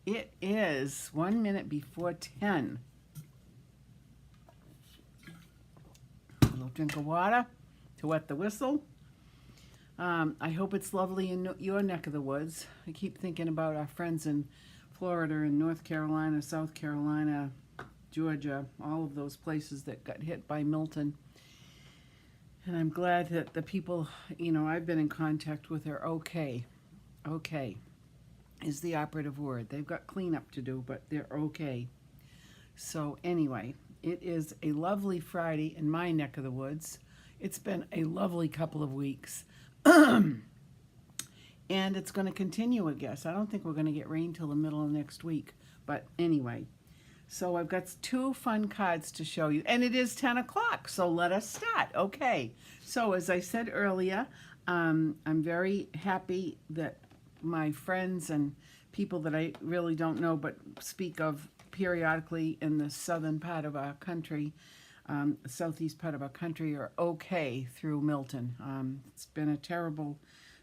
It is 1 minute before 10. A little drink of water to wet the whistle. I hope it's lovely in your neck of the woods. I keep thinking about our friends in Florida and North Carolina, South Carolina, Georgia, all of those places that got hit by Milton. And I'm glad that the people, I've been in contact with are okay. Okay is the operative word. They've got cleanup to do, but they're okay. So anyway, it is a lovely Friday in my neck of the woods. It's been a lovely couple of weeks. And it's going to continue, I guess. I don't think we're going to get rain till the middle of next week. But anyway, so I've got two fun cards to show you. And it is 10 o'clock, so let us start. Okay, so as I said earlier, I'm very happy that my friends and people that I really don't know but speak of periodically in the southern part of our country, southeast part of our country, are okay through Milton. It's been a terrible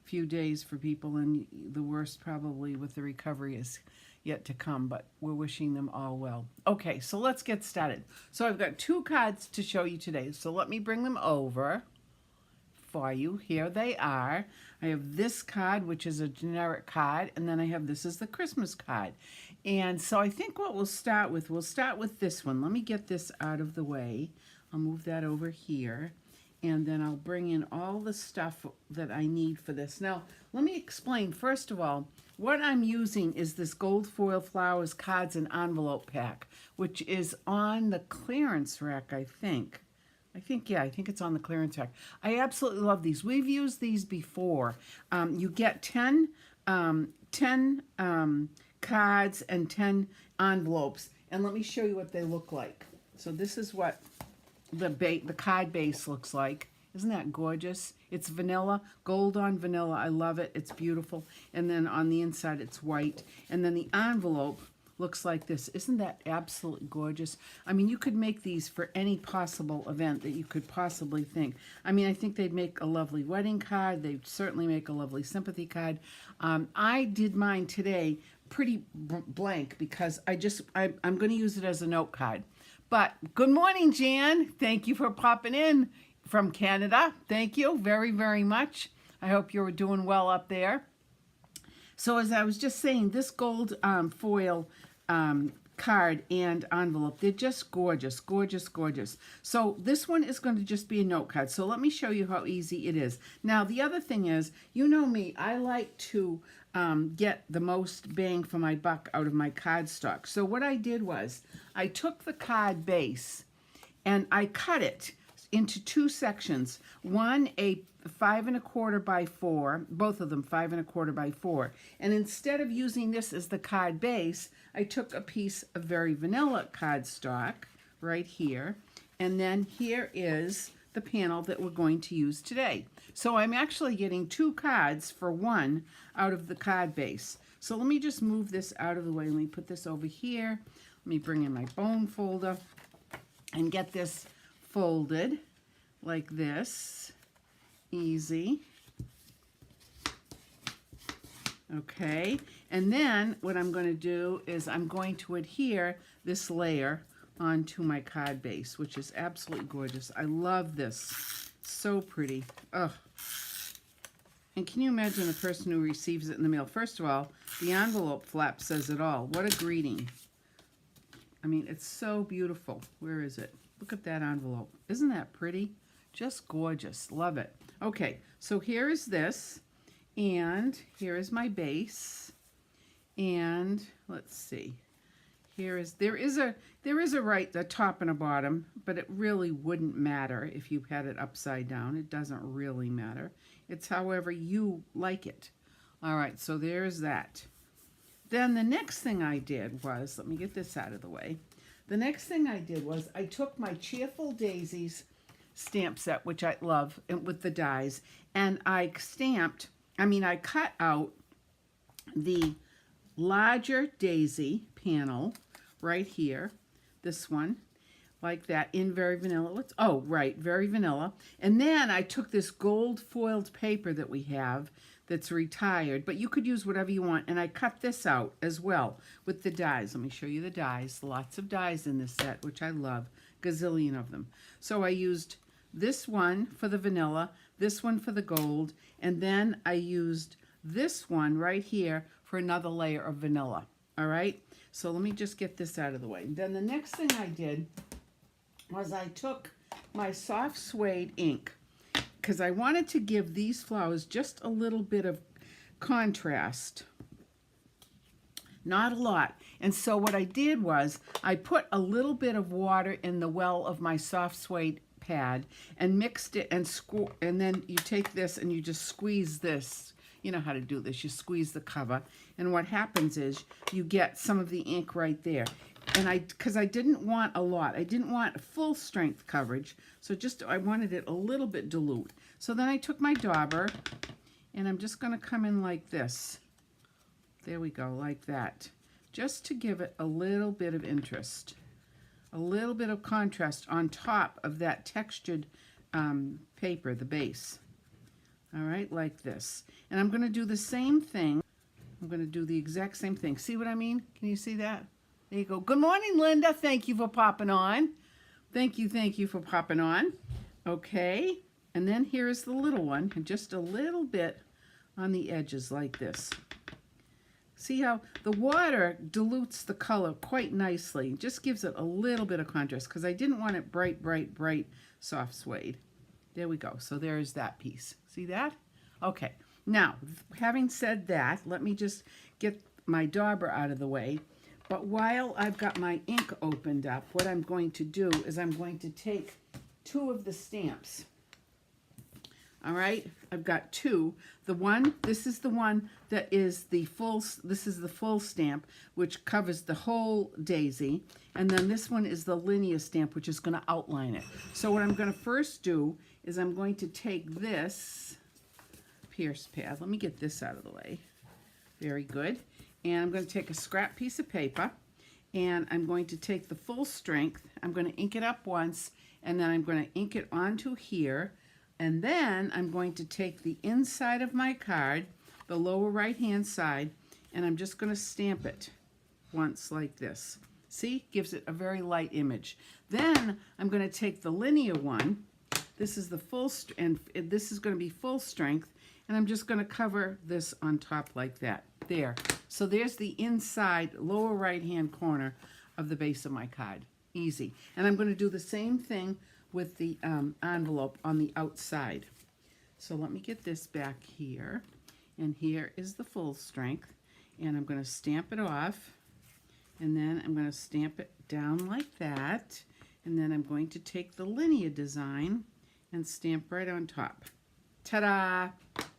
few days for people, and the worst probably with the recovery is yet to come, but we're wishing them all well. Okay, so let's get started. So I've got two cards to show you today, so let me bring them over for you. Here they are. I have this card, which is a generic card, and then I have this as the Christmas card. And so I think what we'll start with this one. Let me get this out of the way. I'll move that over here, and then I'll bring in all the stuff that I need for this. Now, let me explain. First of all, what I'm using is this Gold Foil Flowers Cards and Envelope Pack, which is on the clearance rack, I think. I think it's on the clearance rack. I absolutely love these. We've used these before. You get 10 cards and 10 envelopes. And let me show you what they look like. So this is what the card base looks like. Isn't that gorgeous? It's vanilla, gold on vanilla. I love it. It's beautiful. And then on the inside, it's white. And then the envelope looks like this. Isn't that absolutely gorgeous? I mean, you could make these for any possible event that you could possibly think. I mean, I think they'd make a lovely wedding card. They'd certainly make a lovely sympathy card. I did mine today pretty blank because I'm going to use it as a note card. But good morning, Jan. Thank you for popping in from Canada. Thank you very, very much. I hope you're doing well up there. So as I was just saying, this gold foil card and envelope, they're just gorgeous, gorgeous, gorgeous. So this one is going to just be a note card. So let me show you how easy it is. Now, the other thing is, you know me, I like to get the most bang for my buck out of my card stock. So what I did was I took the card base and I cut it into two sections. One, a 5 1/4 by 4, both of them 5 1/4 by 4. And instead of using this as the card base, I took a piece of very vanilla cardstock right here. And then here is the panel that we're going to use today. So I'm actually getting two cards for one out of the card base. So let me just move this out of the way. Let me put this over here. Let me bring in my bone folder and get this folded like this. Easy. Okay, and then what I'm going to do is I'm going to adhere this layer onto my card base, which is absolutely gorgeous. I love this. So pretty. Ugh. And can you imagine the person who receives it in the mail? First of all, the envelope flap says it all. What a greeting. I mean, it's so beautiful. Where is it? Look at that envelope. Isn't that pretty? Just gorgeous. Love it. Okay, so here is this, and here is my base, and let's see. There is a top and a bottom, but it really wouldn't matter if you had it upside down. It doesn't really matter. It's however you like it. All right, so there's that. Then the next thing I did was, let me get this out of the way. The next thing I did was I took my Cheerful Daisies stamp set, which I love, with the dies, and I cut out the larger daisy panel right here, this one, like that in Very Vanilla. Oh, right, Very Vanilla. And then I took this gold foiled paper that we have that's retired, but you could use whatever you want, and I cut this out as well with the dies. Let me show you the dies. Lots of dies in this set, which I love, gazillion of them. So I used this one for the vanilla, this one for the gold, and then I used this one right here for another layer of vanilla. All right, so let me just get this out of the way. Then the next thing I did was I took my soft suede ink, because I wanted to give these flowers just a little bit of contrast. Not a lot. And so what I did was I put a little bit of water in the well of my soft suede pad and mixed it, and then you take this and you just squeeze this. You know how to do this. You squeeze the cover, and what happens is you get some of the ink right there. And because I didn't want a lot, I didn't want full strength coverage, so I wanted it a little bit dilute. So then I took my dauber, and I'm just going to come in like this. There we go, like that, just to give it a little bit of interest, a little bit of contrast on top of that textured paper, the base. All right, like this. And I'm going to do the same thing. I'm going to do the exact same thing. See what I mean? Can you see that? There you go. Good morning, Linda. Thank you for popping on. Thank you for popping on. Okay. And then here's the little one, and just a little bit on the edges like this. See how the water dilutes the color quite nicely. Just gives it a little bit of contrast, because I didn't want it bright, bright, bright soft suede. There we go. So there's that piece. See that? Okay. Now, having said that, let me just get my dauber out of the way. But while I've got my ink opened up, what I'm going to do is I'm going to take 2 of the stamps. All right, I've got 2. This is the one that is the full, this is the full stamp, which covers the whole daisy. And then this one is the linear stamp, which is going to outline it. So what I'm going to first do is I'm going to take this Pierce pad. Let me get this out of the way. Very good. And I'm going to take a scrap piece of paper, and I'm going to take the full strength. I'm going to ink it up once, and then I'm going to ink it onto here. And then I'm going to take the inside of my card, the lower right-hand side, and I'm just going to stamp it once like this. See? Gives it a very light image. Then I'm going to take the linear one. This is the full, and this is going to be full strength, and I'm just going to cover this on top like that. There. So there's the inside lower right-hand corner of the base of my card. Easy. And I'm going to do the same thing with the envelope on the outside. So let me get this back here. And here is the full strength. And I'm going to stamp it off. And then I'm going to stamp it down like that. And then I'm going to take the linear design and stamp right on top. Ta-da!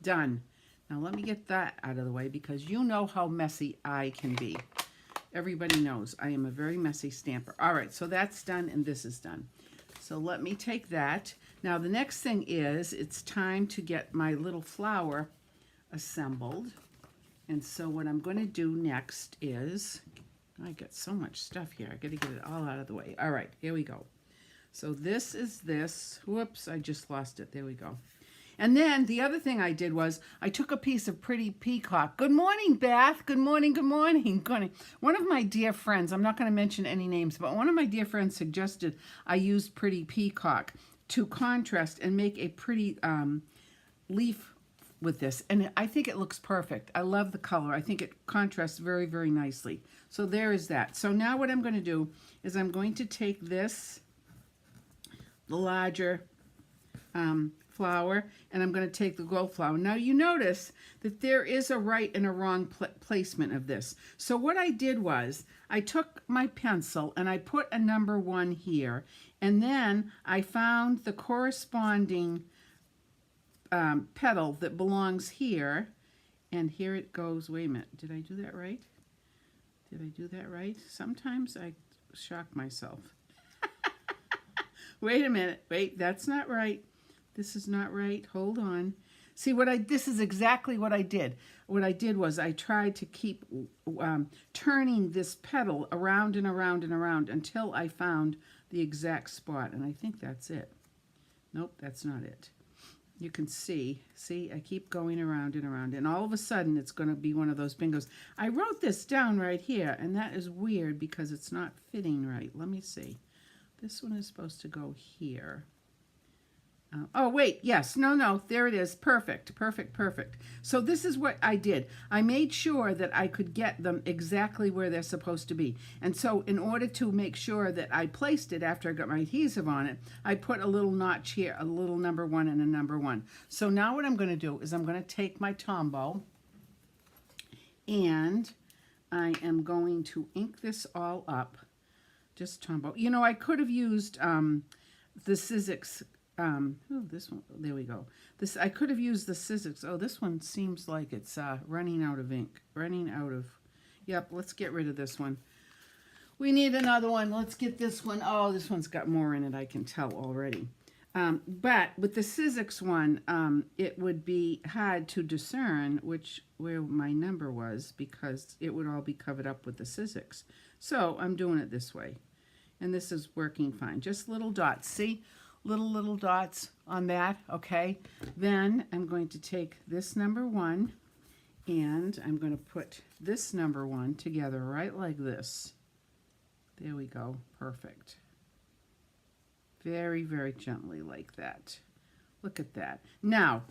Done. Now let me get that out of the way, because you know how messy I can be. Everybody knows I am a very messy stamper. All right, so that's done and this is done. So let me take that. Now the next thing is it's time to get my little flower assembled. And so what I'm going to do next is, I got so much stuff here. I got to get it all out of the way. All right, here we go. So this is this. Whoops, I just lost it. There we go. And then the other thing I did was I took a piece of Pretty Peacock. Good morning, Beth. Good morning, good morning. Good morning. One of my dear friends, I'm not going to mention any names, but one of my dear friends suggested I use Pretty Peacock to contrast and make a pretty leaf with this. And I think it looks perfect. I love the color. I think it contrasts very, very nicely. So there is that. So now what I'm going to do is I'm going to take this, the larger flower, and I'm going to take the gold flower. Now you notice that there is a right and a wrong placement of this. So what I did was I took my pencil and I put a number 1 here, and then I found the corresponding petal that belongs here, and here it goes. Wait a minute, did I do that right? Did I do that right? Sometimes I shock myself. Wait a minute, wait, that's not right. This is not right. Hold on. See, this is exactly what I did. What I did was I tried to keep turning this petal around and around and around until I found the exact spot. And I think that's it. Nope, that's not it. You can see, I keep going around and around, and all of a sudden it's going to be one of those bingos. I wrote this down right here, and that is weird because it's not fitting right. Let me see. This one is supposed to go here. Oh, wait, yes, no, there it is. Perfect, perfect, perfect. So this is what I did. I made sure that I could get them exactly where they're supposed to be. And so in order to make sure that I placed it after I got my adhesive on it, I put a little notch here, a little number 1 and a number 1. So now what I'm going to do is I'm going to take my Tombow and I am going to ink this all up. Just Tombow. You know, I could have used the Sizzix. This one, there we go. I could have used the Sizzix. Oh, this one seems like it's running out of ink. Yep, let's get rid of this one. We need another one. Let's get this one. Oh, this one's got more in it, I can tell already. But with the Sizzix one, it would be hard to discern where my number was because it would all be covered up with the Sizzix. So I'm doing it this way. And this is working fine. Just little dots. See? Little dots on that, okay? Then I'm going to take this number 1 and I'm going to put this number 1 together right like this. There we go, perfect. Very, very gently like that. Look at that. Now,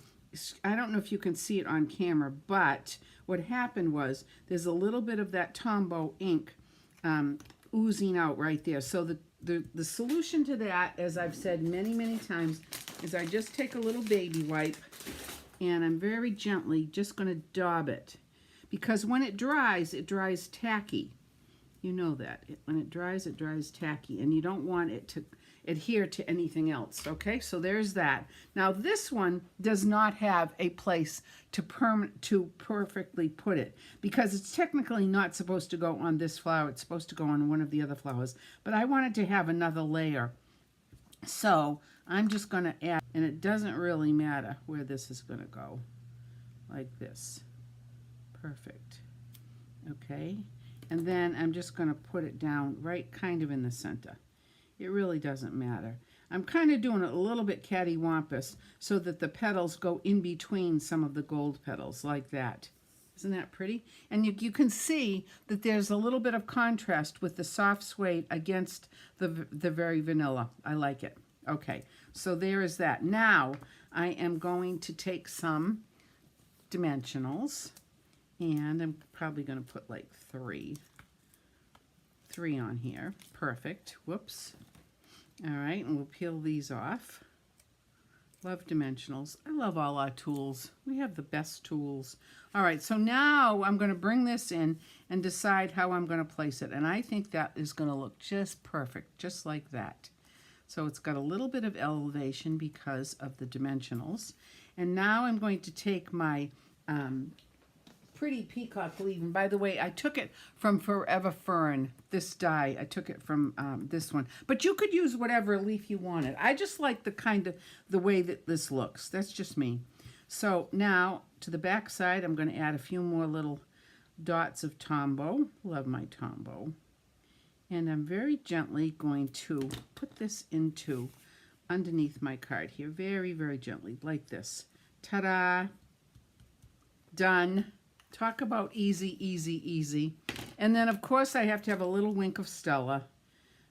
I don't know if you can see it on camera, but what happened was there's a little bit of that Tombow ink oozing out right there. So the solution to that, as I've said many times, is I just take a little baby wipe and I'm very gently just going to daub it. Because when it dries tacky. You know that. When it dries tacky. And you don't want it to adhere to anything else. Okay, so there's that. Now this one does not have a place to perfectly put it because it's technically not supposed to go on this flower. It's supposed to go on one of the other flowers. But I wanted to have another layer. So I'm just going to add, and it doesn't really matter where this is going to go. Like this. Perfect. Okay, and then I'm just going to put it down right kind of in the center. It really doesn't matter. I'm kind of doing it a little bit cattywampus so that the petals go in between some of the gold petals like that. Isn't that pretty? And you can see that there's a little bit of contrast with the soft suede against the very vanilla. I like it. Okay, so there is that. Now I am going to take some dimensionals and I'm probably going to put like three on here. Perfect. Whoops. All right, and we'll peel these off. Love dimensionals. I love all our tools. We have the best tools. All right, so now I'm going to bring this in and decide how I'm going to place it. And I think that is going to look just perfect, just like that. So it's got a little bit of elevation because of the dimensionals. And now I'm going to take my pretty peacock leaf. And by the way, I took it from Forever Fern, this die. I took it from this one. But you could use whatever leaf you wanted. I just like the way that this looks. That's just me. So now to the back side, I'm going to add a few more little dots of Tombow. Love my Tombow. And I'm very gently going to put this into underneath my card here. Very, very gently, like this. Ta-da! Done. Talk about easy, easy, easy. And then, of course, I have to have a little wink of Stella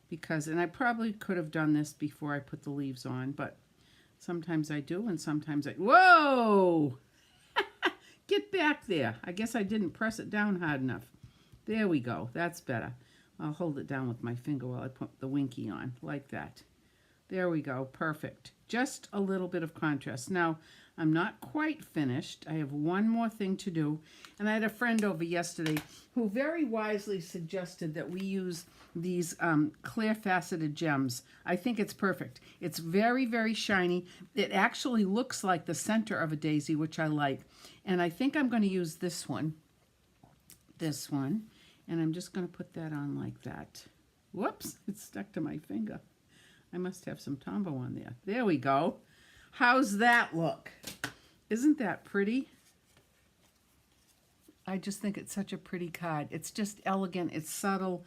and I probably could have done this before I put the leaves on, but sometimes I do and sometimes whoa! Get back there. I guess I didn't press it down hard enough. There we go. That's better. I'll hold it down with my finger while I put the winky on, like that. There we go. Perfect. Just a little bit of contrast. Now, I'm not quite finished. I have one more thing to do. And I had a friend over yesterday who very wisely suggested that we use these clear faceted gems. I think it's perfect. It's very, very shiny. It actually looks like the center of a daisy, which I like. And I think I'm going to use this one. And I'm just going to put that on like that. Whoops, it's stuck to my finger. I must have some Tombow on there. There we go. How's that look? Isn't that pretty? I just think it's such a pretty card. It's just elegant. It's subtle.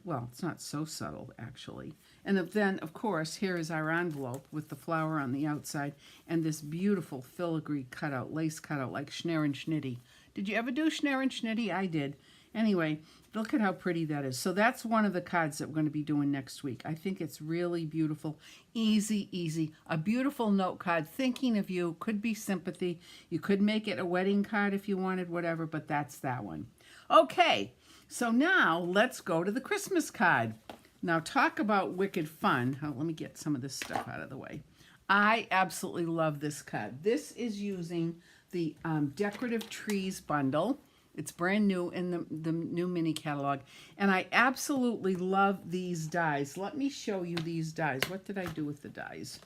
Well, it's not so subtle, actually. And then, of course, here is our envelope with the flower on the outside and this beautiful filigree cutout, lace cutout, like Schneer and Schnitty. Did you ever do Schneer and Schnitty? I did. Anyway, look at how pretty that is. So that's one of the cards that we're going to be doing next week. I think it's really beautiful. Easy, easy. A beautiful note card. Thinking of you. Could be sympathy. You could make it a wedding card if you wanted, whatever, but that's that one. Okay, so now let's go to the Christmas card. Now talk about wicked fun. Let me get some of this stuff out of the way. I absolutely love this card. This is using the Decorative Trees bundle. It's brand new in the new mini catalog. And I absolutely love these dies. Let me show you these dies. What did I do with the dies?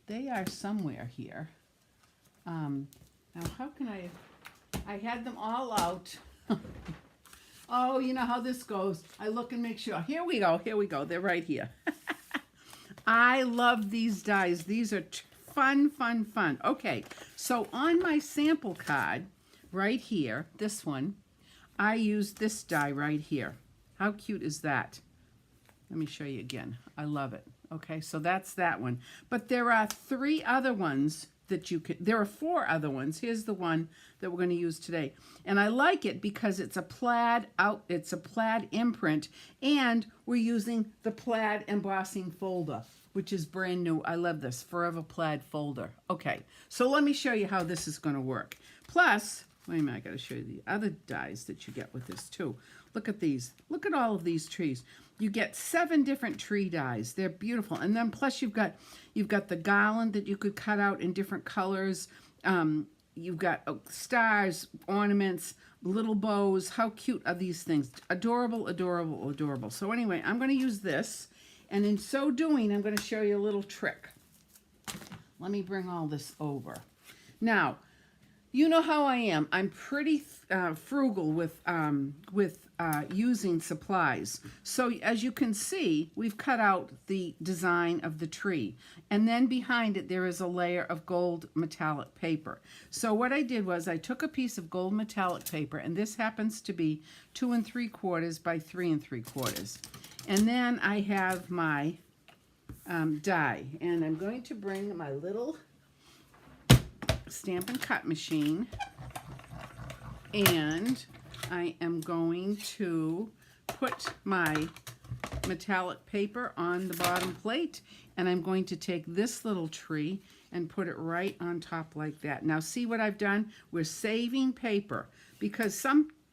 They are somewhere here. Now, how can I had them all out. Oh, you know how this goes. I look and make sure. Here we go. Here we go. They're right here. I love these dies. These are fun, fun, fun. Okay, so on my sample card, right here, this one, I used this die right here. How cute is that? Let me show you again. I love it. Okay, so that's that one. But there are 3 other ones that you could, there are 4 other ones. Here's the one that we're going to use today. And I like it because it's a plaid imprint, and we're using the plaid embossing folder, which is brand new. I love this, Forever Plaid folder. Okay, so let me show you how this is going to work. Plus, wait a minute, I got to show you the other dies that you get with this too. Look at these. Look at all of these trees. You get 7 different tree dies. They're beautiful. And then plus you've got the garland that you could cut out in different colors. You've got stars, ornaments, little bows. How cute are these things? Adorable, adorable, adorable. So anyway, I'm going to use this. And in so doing, I'm going to show you a little trick. Let me bring all this over. Now, you know how I am. I'm pretty frugal with using supplies. So as you can see, we've cut out the design of the tree. And then behind it, there is a layer of gold metallic paper. So what I did was I took a piece of gold metallic paper, and this happens to be 2 3/4 by 3 3/4. And then I have my die. And I'm going to bring my little Stampin' Cut machine, and I am going to put my metallic paper on the bottom plate, and I'm going to take this little tree and put it right on top like that. Now see what I've done? We're saving paper, because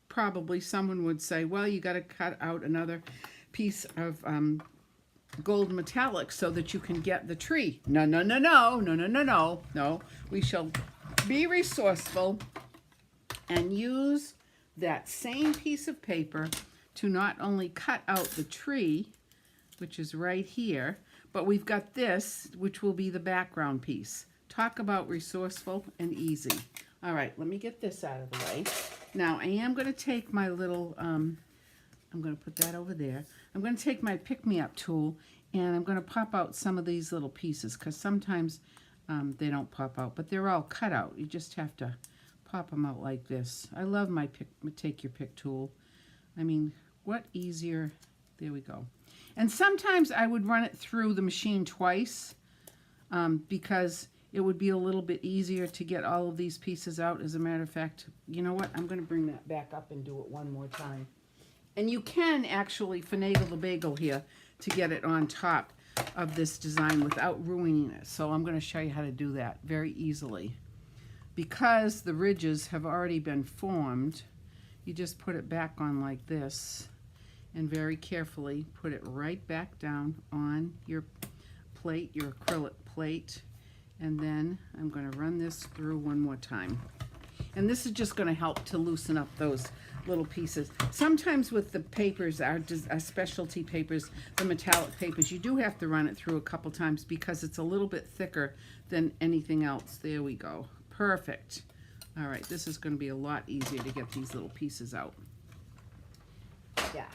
probably someone would say, well, you got to cut out another piece of gold metallic so that you can get the tree. No, no, no, no, no, no, no, no, no. We shall be resourceful and use that same piece of paper to not only cut out the tree, which is right here, but we've got this, which will be the background piece. Talk about resourceful and easy. All right, let me get this out of the way. Now, I am going to take my little, I'm going to put that over there. I'm going to take my pick-me-up tool, and I'm going to pop out some of these little pieces, because sometimes they don't pop out, but they're all cut out. You just have to pop them out like this. I love my take your pick tool. I mean, what easier? There we go. And sometimes I would run it through the machine twice, because it would be a little bit easier to get all of these pieces out. As a matter of fact, you know what? I'm going to bring that back up and do it one more time. And you can actually finagle the bagel here to get it on top of this design without ruining it. So I'm going to show you how to do that very easily. Because the ridges have already been formed, you just put it back on like this, and very carefully put it right back down on your plate, your acrylic plate. And then I'm going to run this through one more time. And this is just going to help to loosen up those little pieces. Sometimes with the papers, our specialty papers, the metallic papers, you do have to run it through a couple times because it's a little bit thicker than anything else. There we go. Perfect. All right, this is going to be a lot easier to get these little pieces out. Yeah.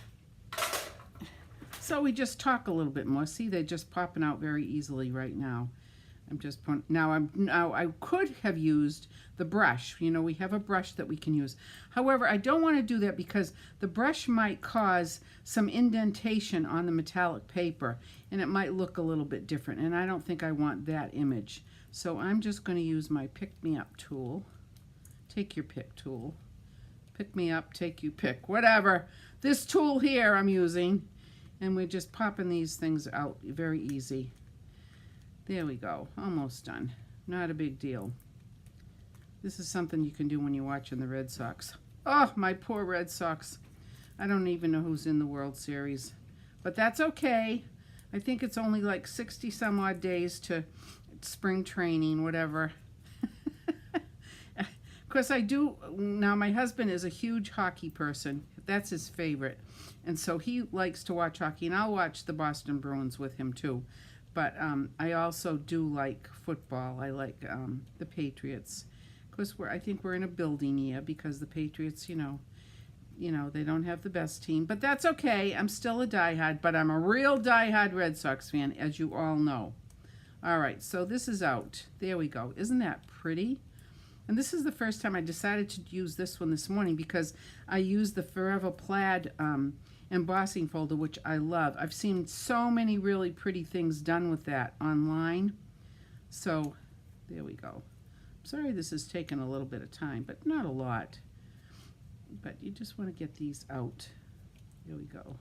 So we just talk a little bit more. See, they're just popping out very easily right now. I'm just putting, now I could have used the brush. You know, we have a brush that we can use. However, I don't want to do that because the brush might cause some indentation on the metallic paper and it might look a little bit different, and I don't think I want that image. So I'm just going to use my Pick Me Up tool. Take your pick tool. Pick me up, take you pick, whatever. This tool here I'm using, and we're just popping these things out very easy. There we go, almost done. Not a big deal. This is something you can do when you're watching the Red Sox. Oh, my poor Red Sox. I don't even know who's in the World Series. But that's okay. I think it's only like 60 some odd days to spring training, whatever. Of course, I do, now my husband is a huge hockey person. That's his favorite. And so he likes to watch hockey, and I'll watch the Boston Bruins with him too. But I also do like football. I like the Patriots. Of course, I think we're in a building year because the Patriots, you know, they don't have the best team. But that's okay. I'm still a diehard, but I'm a real diehard Red Sox fan, as you all know. All right, so this is out. There we go. Isn't that pretty? And this is the first time I decided to use this one this morning because I used the Forever Plaid embossing folder, which I love. I've seen so many really pretty things done with that online. So there we go. Sorry this is taking a little bit of time, but not a lot. But you just want to get these out. There we go.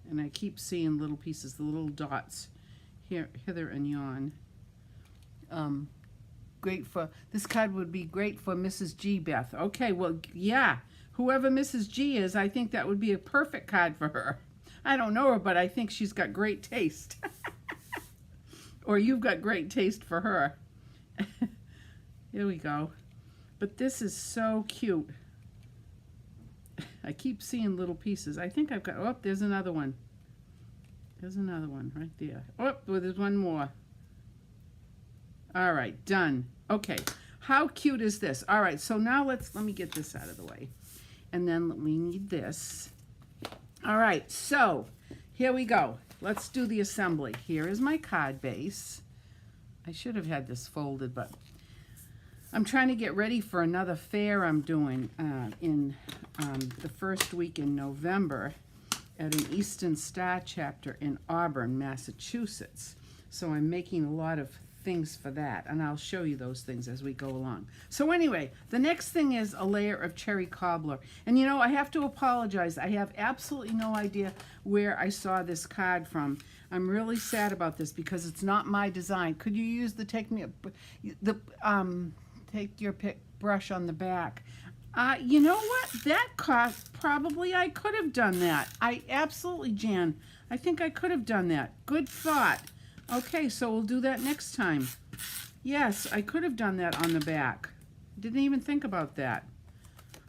And I keep seeing little pieces, the little dots here, hither and yon. Great for, this card would be great for Mrs. G, Beth. Okay, well, yeah. Whoever Mrs. G is, I think that would be a perfect card for her. I don't know her, but I think she's got great taste. Or you've got great taste for her. Here we go. But this is so cute. I keep seeing little pieces. I think I've got, oh, there's another one. There's another one right there. Oh, well, there's one more. All right, done. Okay, how cute is this? All right, so now let me get this out of the way. And then we need this. All right, so here we go. Let's do the assembly. Here is my card base. I should have had this folded, but I'm trying to get ready for another fair I'm doing in the first week in November at an Easton Star chapter in Auburn, Massachusetts. So I'm making a lot of things for that, and I'll show you those things as we go along. So anyway, the next thing is a layer of cherry cobbler. And you know, I have to apologize. I have absolutely no idea where I saw this card from. I'm really sad about this because it's not my design. Could you use the take your pick brush on the back? You know what? That cost, probably I could have done that. Absolutely, Jan. I think I could have done that. Good thought. Okay, so we'll do that next time. Yes, I could have done that on the back. Didn't even think about that.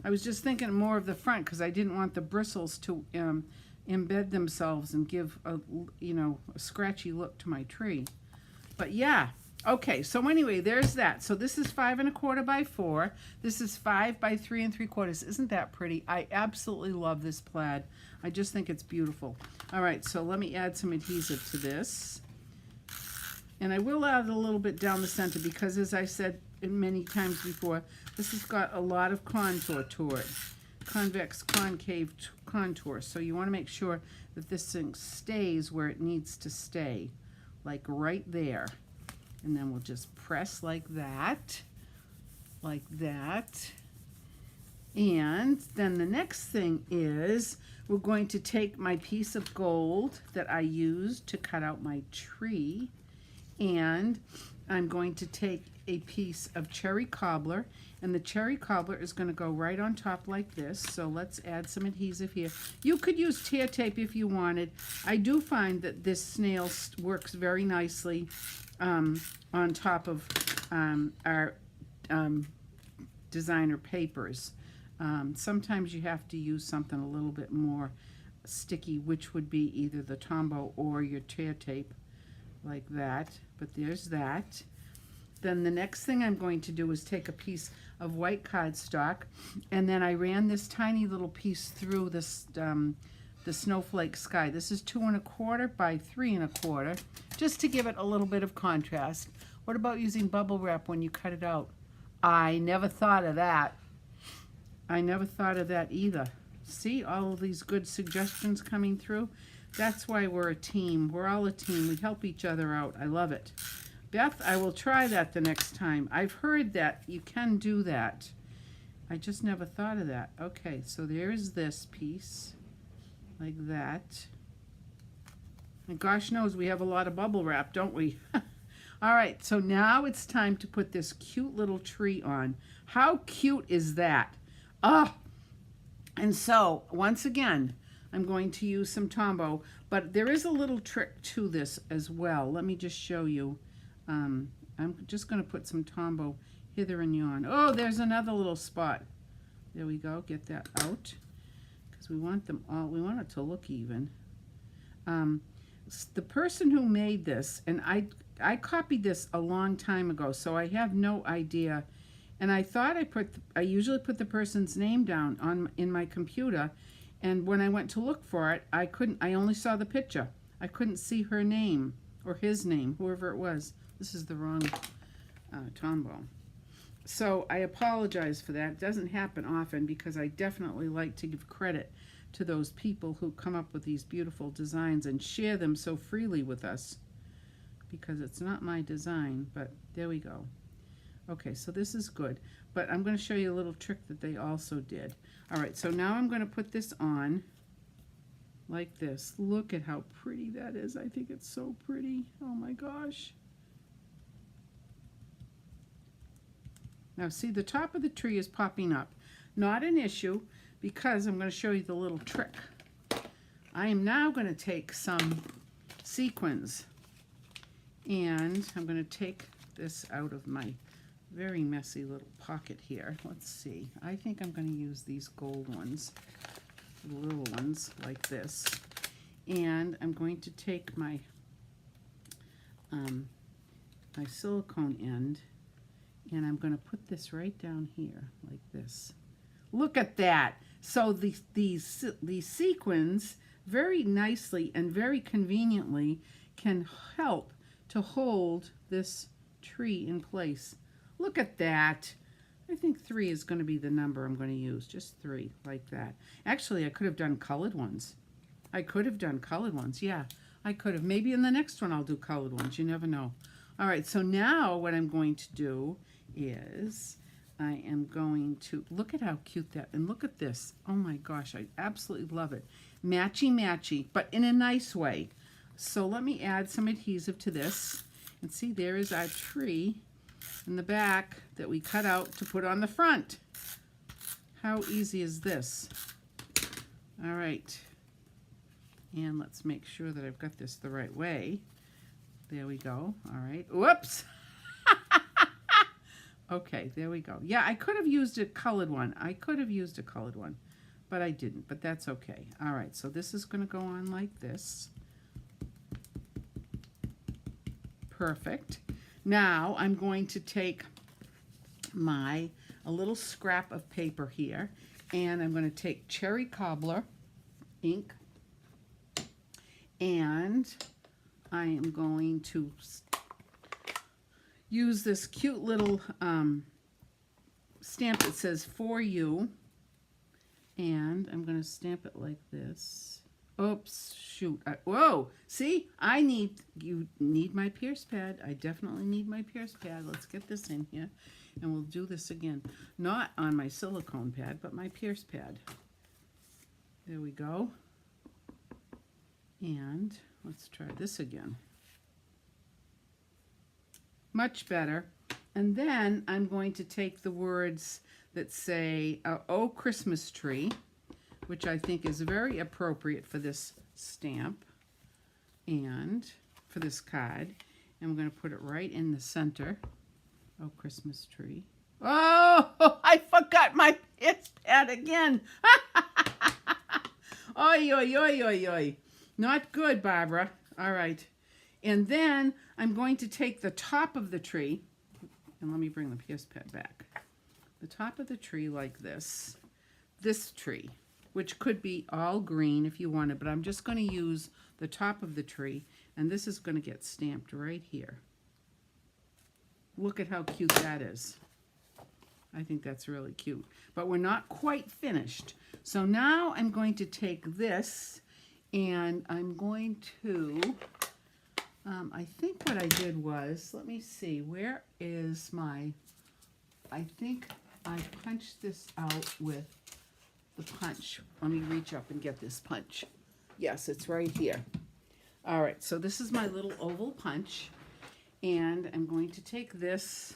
I was just thinking more of the front because I didn't want the bristles to embed themselves and give a scratchy look to my tree. But yeah, okay, so anyway, there's that. So this is 5 1/4 by 4. This is 5 by 3 3/4. Isn't that pretty? I absolutely love this plaid. I just think it's beautiful. All right, so let me add some adhesive to this. And I will add a little bit down the center because, as I said many times before, this has got a lot of contour to it. Convex, concave contour. So you want to make sure that this thing stays where it needs to stay, like right there. And then we'll just press like that, like that. And then the next thing is we're going to take my piece of gold that I used to cut out my tree, and I'm going to take a piece of cherry cobbler, and the cherry cobbler is going to go right on top like this. So let's add some adhesive here. You could use tear tape if you wanted. I do find that this snail works very nicely on top of our designer papers. Sometimes you have to use something a little bit more sticky, which would be either the Tombow or your tear tape, like that. But there's that. Then the next thing I'm going to do is take a piece of white cardstock, and then I ran this tiny little piece through this the snowflake sky. This is 2 1/4 by 3 1/4, just to give it a little bit of contrast. What about using bubble wrap when you cut it out? I never thought of that. I never thought of that either. See all of these good suggestions coming through? That's why we're a team. We're all a team. We help each other out. I love it. Beth, I will try that the next time. I've heard that you can do that. I just never thought of that. Okay, so there's this piece, like that. And gosh knows we have a lot of bubble wrap, don't we? All right, so now it's time to put this cute little tree on. How cute is that? Ah! And so, once again, I'm going to use some Tombow, but there is a little trick to this as well. Let me just show you. I'm just going to put some Tombow hither and yon. Oh, there's another little spot. There we go. Get that out, because we want them all. We want it to look even. The person who made this, and I copied this a long time ago, so I have no idea. And I thought I usually put the person's name down in my computer, and when I went to look for it, I only saw the picture. I couldn't see her name or his name, whoever it was. This is the wrong Tombow. So I apologize for that. It doesn't happen often, because I definitely like to give credit to those people who come up with these beautiful designs and share them so freely with us, because it's not my design, but there we go. Okay, so this is good, but I'm going to show you a little trick that they also did. All right, so now I'm going to put this on like this. Look at how pretty that is. I think it's so pretty. Oh my gosh. Now see, the top of the tree is popping up. Not an issue, because I'm going to show you the little trick. I am now going to take some sequins, and I'm going to take this out of my very messy little pocket here. Let's see. I think I'm going to use these gold ones, the little ones like this. And I'm going to take my my silicone end, and I'm going to put this right down here like this. Look at that. So these sequins very nicely and very conveniently can help to hold this tree in place. Look at that. I think 3 is going to be the number I'm going to use. Just 3, like that. Actually, I could have done colored ones. I could have done colored ones. Yeah, I could have. Maybe in the next one I'll do colored ones. You never know. All right, so now what I'm going to do is I am going to, look at how cute that, and look at this. Oh my gosh, I absolutely love it. Matchy matchy, but in a nice way. So let me add some adhesive to this. And see, there is our tree in the back that we cut out to put on the front. How easy is this? All right. And let's make sure that I've got this the right way. There we go. All right. Whoops. Okay, there we go. Yeah, I could have used a colored one. But I didn't. But that's okay. All right, so this is going to go on like this. Perfect. Now I'm going to take a little scrap of paper here, and I'm going to take Cherry Cobbler ink, and I am going to use this cute little stamp that says "For You," and I'm going to stamp it like this. Oops, shoot. Whoa, see, you need my Pierce pad. I definitely need my Pierce pad. Let's get this in here, and we'll do this again. Not on my silicone pad, but my Pierce pad. There we go. And let's try this again. Much better. And then I'm going to take the words that say, "Oh, Christmas Tree," which I think is very appropriate for this stamp and for this card. And we're going to put it right in the center. Oh, Christmas tree. Oh, I forgot my Pierce pad again. Oy, oy, oy, oy, oy. Not good, Barbara. All right. And then I'm going to take the top of the tree, and let me bring the Pierce pad back. The top of the tree like this. This tree. which could be all green if you wanted, but I'm just going to use the top of the tree, and this is going to get stamped right here. Look at how cute that is. I think that's really cute. But we're not quite finished. So now I'm going to take this, and I'm going to, I think what I did was, let me see, where is my, I think I punched this out with the punch. Let me reach up and get this punch. Yes, it's right here. All right, so this is my little oval punch, and I'm going to take this,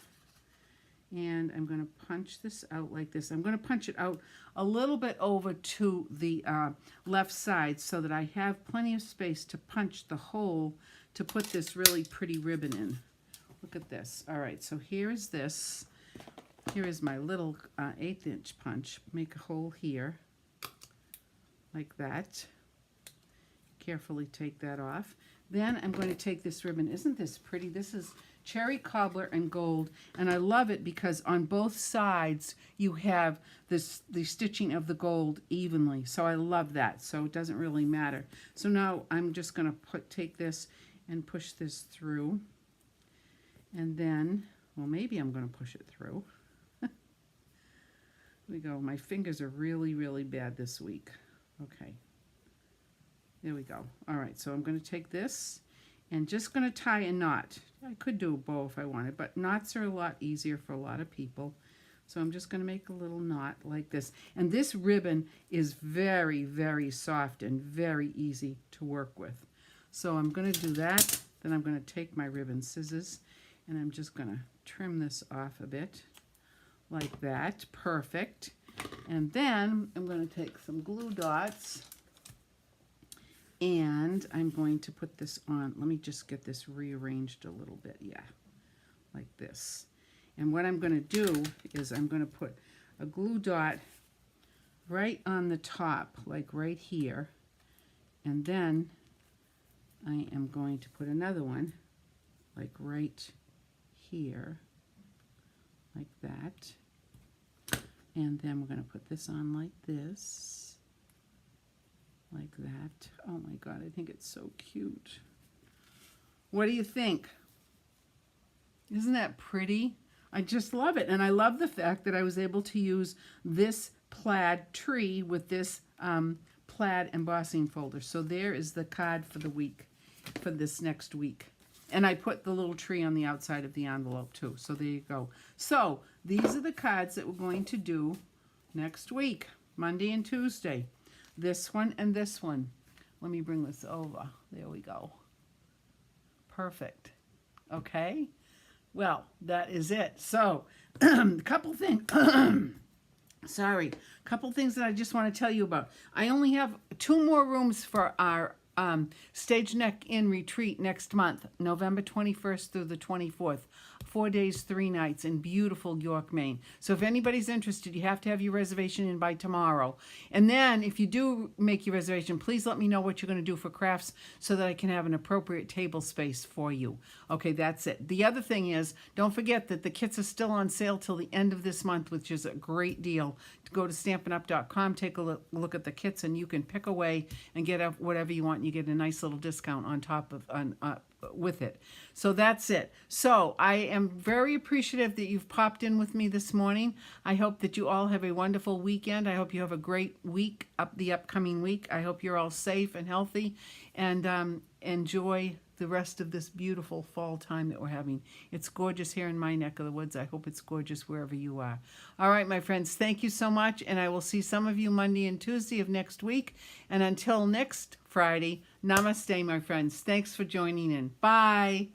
and I'm going to punch this out like this. I'm going to punch it out a little bit over to the left side so that I have plenty of space to punch the hole to put this really pretty ribbon in. Look at this. All right, so here is this. Here is my little 1/8 inch punch. Make a hole here, like that. Carefully take that off. Then I'm going to take this ribbon. Isn't this pretty? This is cherry cobbler and gold, and I love it because on both sides you have the stitching of the gold evenly. So I love that. So it doesn't really matter. So now I'm just going to take this and push this through, and then, well, maybe I'm going to push it through. Here we go. My fingers are really, really bad this week. Okay. There we go. All right, so I'm going to take this and just going to tie a knot. I could do a bow if I wanted, but knots are a lot easier for a lot of people. So I'm just going to make a little knot like this. And this ribbon is very, very soft and very easy to work with. So I'm going to do that. Then I'm going to take my ribbon scissors, and I'm just going to trim this off a bit like that. Perfect. And then I'm going to take some glue dots, and I'm going to put this on. Let me just get this rearranged a little bit. Yeah, like this. And what I'm going to do is I'm going to put a glue dot right on the top, like right here. And then I am going to put another one, like right here, like that. And then we're going to put this on like this, like that. Oh my God, I think it's so cute. What do you think? Isn't that pretty? I just love it. And I love the fact that I was able to use this plaid tree with this plaid embossing folder. So there is the card for the week, for this next week. And I put the little tree on the outside of the envelope too. So there you go. So these are the cards that we're going to do next week, Monday and Tuesday. This one and this one. Let me bring this over. There we go. Perfect. Okay. Well, that is it. So, a couple things. Sorry. A couple things that I just want to tell you about. I only have 2 more rooms for our Stage Neck Inn retreat next month, November 21st through the 24th. 4 days, 3 nights in beautiful York, Maine. So if anybody's interested, you have to have your reservation in by tomorrow. And then if you do make your reservation, please let me know what you're going to do for crafts so that I can have an appropriate table space for you. Okay, that's it. The other thing is, don't forget that the kits are still on sale till the end of this month, which is a great deal. Go to StampinUp.com, take a look at the kits, and you can pick away and get whatever you want. And you get a nice little discount on top of with it. So that's it. So I am very appreciative that you've popped in with me this morning. I hope that you all have a wonderful weekend. I hope you have a great week, the upcoming week. I hope you're all safe and healthy, and enjoy the rest of this beautiful fall time that we're having. It's gorgeous here in my neck of the woods. I hope it's gorgeous wherever you are. All right, my friends, thank you so much, and I will see some of you Monday and Tuesday of next week. And until next Friday, namaste, my friends. Thanks for joining in. Bye.